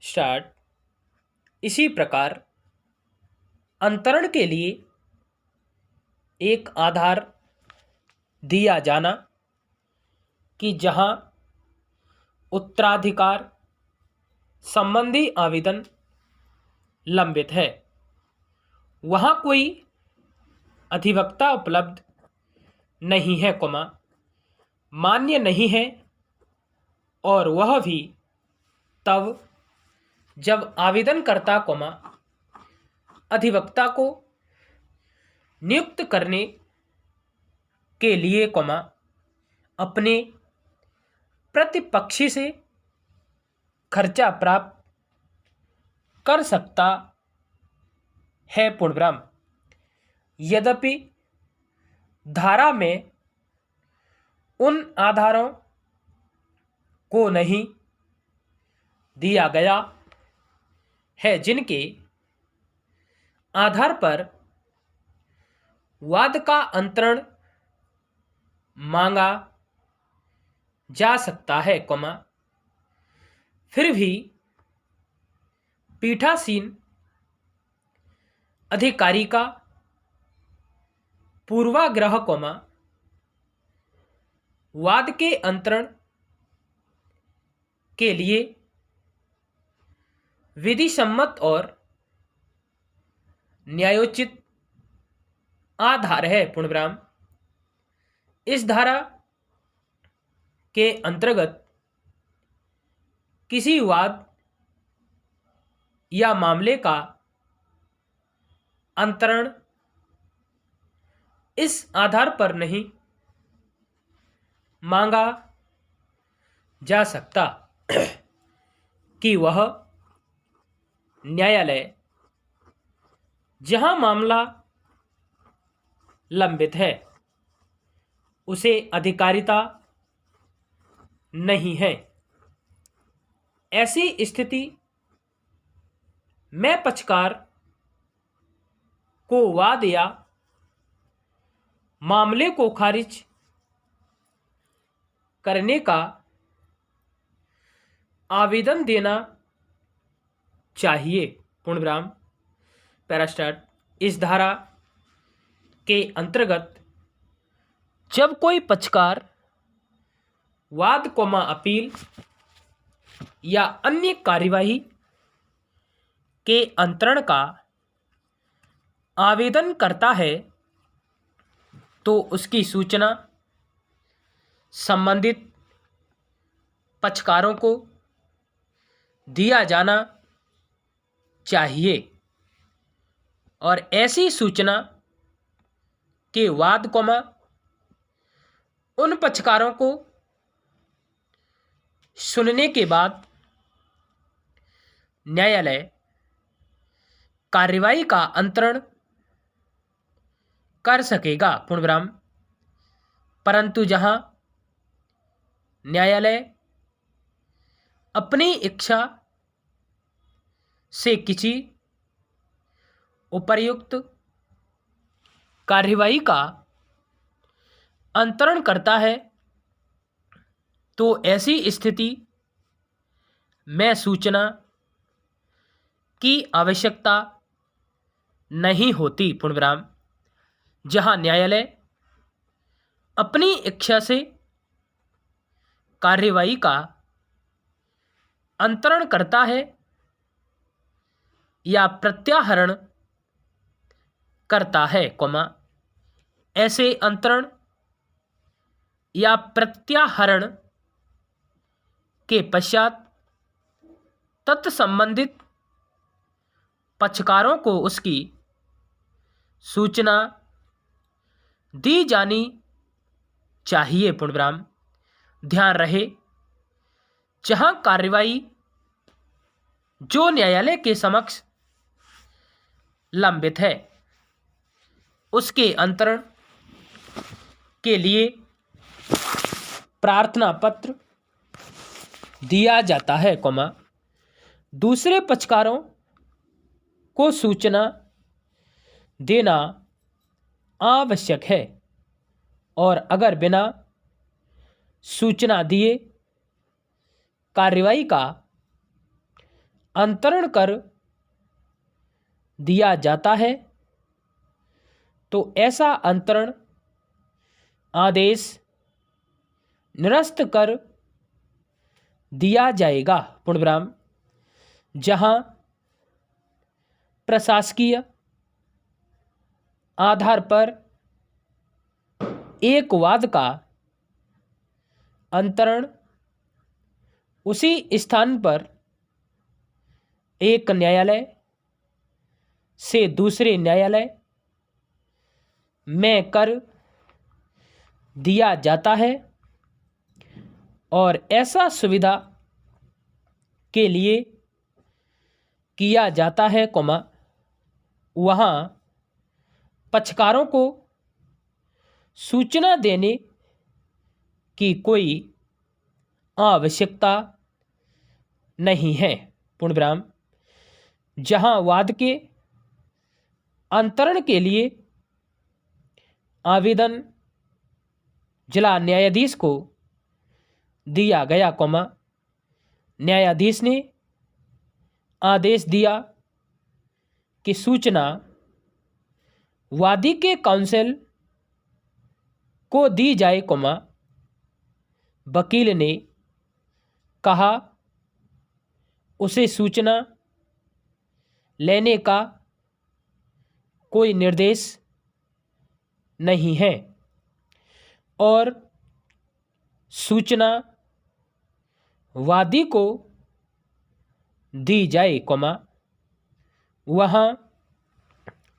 Start. इसी प्रकार अंतरण के लिए एक आधार दिया जाना कि जहां उत्तराधिकार संबंधी आवेदन लंबित है वहां कोई अधिवक्ता उपलब्ध नहीं है, मान्य नहीं है, और वह भी तब जब आवेदनकर्ता, अधिवक्ता को नियुक्त करने के लिए, अपने प्रतिपक्षी से खर्चा प्राप्त कर सकता है। पूर्णविराम। यद्यपि धारा में उन आधारों को नहीं दिया गया है जिनके आधार पर वाद का अंतरण मांगा जा सकता है, फिर भी पीठासीन अधिकारी का पूर्वाग्रह, वाद के अंतरण के लिए विधिसम्मत और न्यायोचित आधार है। पूर्णविराम। इस धारा के अंतर्गत किसी वाद या मामले का अंतरण इस आधार पर नहीं मांगा जा सकता कि वह न्यायालय जहां मामला लंबित है उसे अधिकारिता नहीं है। ऐसी स्थिति में पक्षकार को वाद या मामले को खारिज करने का आवेदन देना चाहिए। पूर्णविराम। पैरास्टार्ट। इस धारा के अंतर्गत जब कोई पक्षकार वाद, अपील या अन्य कार्यवाही के अंतरण का आवेदन करता है तो उसकी सूचना संबंधित पक्षकारों को दिया जाना चाहिए और ऐसी सूचना के बाद, उन पक्षकारों को सुनने के बाद न्यायालय कार्यवाही का अंतरण कर सकेगा। पूर्णविराम। परंतु जहां न्यायालय अपनी इच्छा से किसी उपर्युक्त कार्यवाही का अंतरण करता है तो ऐसी स्थिति में सूचना की आवश्यकता नहीं होती। पूर्णविराम। जहां न्यायालय अपनी इच्छा से कार्यवाही का अंतरण करता है या प्रत्याहरण करता है, ऐसे अंतरण या प्रत्याहरण के पश्चात तत्संबंधित पक्षकारों को उसकी सूचना दी जानी चाहिए। पूर्णविराम। ध्यान रहे, जहां कार्यवाही जो न्यायालय के समक्ष लंबित है उसके अंतरण के लिए प्रार्थना पत्र दिया जाता है, दूसरे पक्षकारों को सूचना देना आवश्यक है और अगर बिना सूचना दिए कार्यवाही का अंतरण कर दिया जाता है तो ऐसा अंतरण आदेश निरस्त कर दिया जाएगा। पूर्णविराम। जहां प्रशासकीय आधार पर एक वाद का अंतरण उसी स्थान पर एक न्यायालय से दूसरे न्यायालय में कर दिया जाता है और ऐसा सुविधा के लिए किया जाता है, वहाँ पक्षकारों को सूचना देने की कोई आवश्यकता नहीं है। पूर्णविराम। जहाँ वाद के अंतरण के लिए आवेदन जिला न्यायाधीश को दिया गया, न्यायाधीश ने आदेश दिया कि सूचना वादी के काउंसिल को दी जाए, वकील ने कहा उसे सूचना लेने का कोई निर्देश नहीं है और सूचना वादी को दी जाए, वहाँ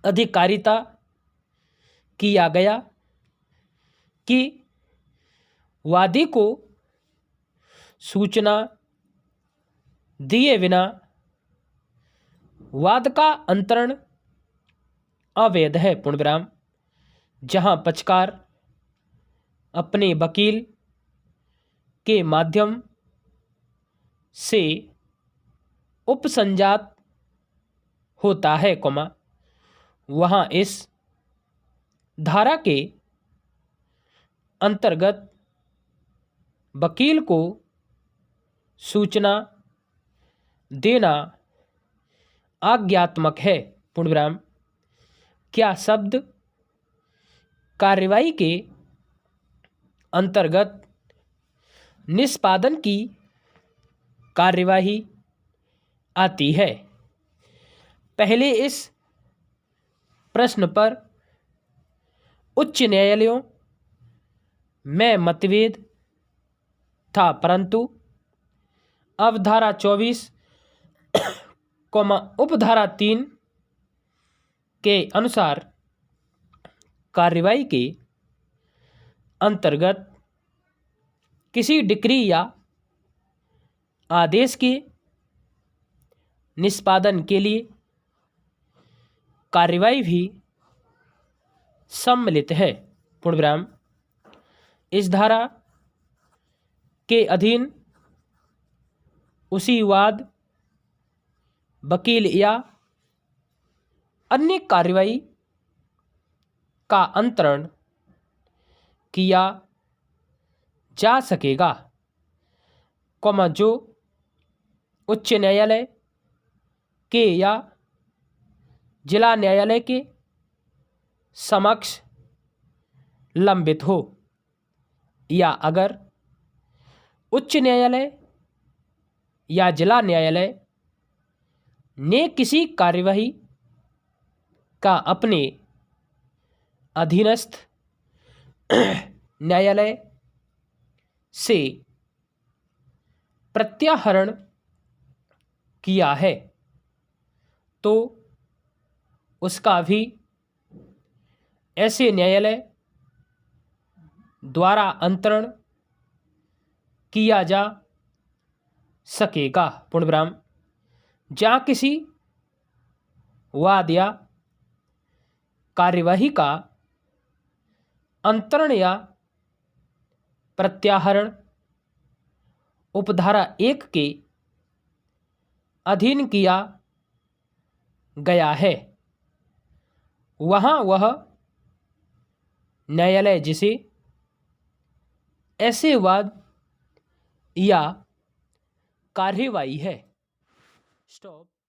अधिकारिता किया गया कि वादी को सूचना दिए बिना वाद का अंतरण अवैध है। पूर्णविराम। जहाँ पक्षकार अपने वकील के माध्यम से उपसंजात होता है, वहाँ इस धारा के अंतर्गत वकील को सूचना देना आज्ञात्मक है। पूर्णविराम। क्या शब्द कार्यवाही के अंतर्गत निष्पादन की कार्यवाही आती है? पहले इस प्रश्न पर उच्च न्यायालयों में मतभेद था, परंतु अब धारा 24 उपधारा 3 के अनुसार कार्यवाही के अंतर्गत किसी डिक्री या आदेश के निष्पादन के लिए कार्यवाही भी सम्मिलित है। पूर्णविराम। इस धारा के अधीन उसी वाद, वकील या अन्य कार्यवाही का अंतरण किया जा सकेगा, जो उच्च न्यायालय के या जिला न्यायालय के समक्ष लंबित हो, या अगर उच्च न्यायालय या जिला न्यायालय ने किसी कार्यवाही का अपने अधीनस्थ न्यायालय से प्रत्याहरण किया है तो उसका भी ऐसे न्यायालय द्वारा अंतरण किया जा सकेगा। पूर्णविराम। जहाँ किसी वाद या कार्यवाही का अंतरण या प्रत्याहरण उपधारा 1 के अधीन किया गया है, वहाँ वह न्यायालय जिसे ऐसे वाद या कार्यवाही है stop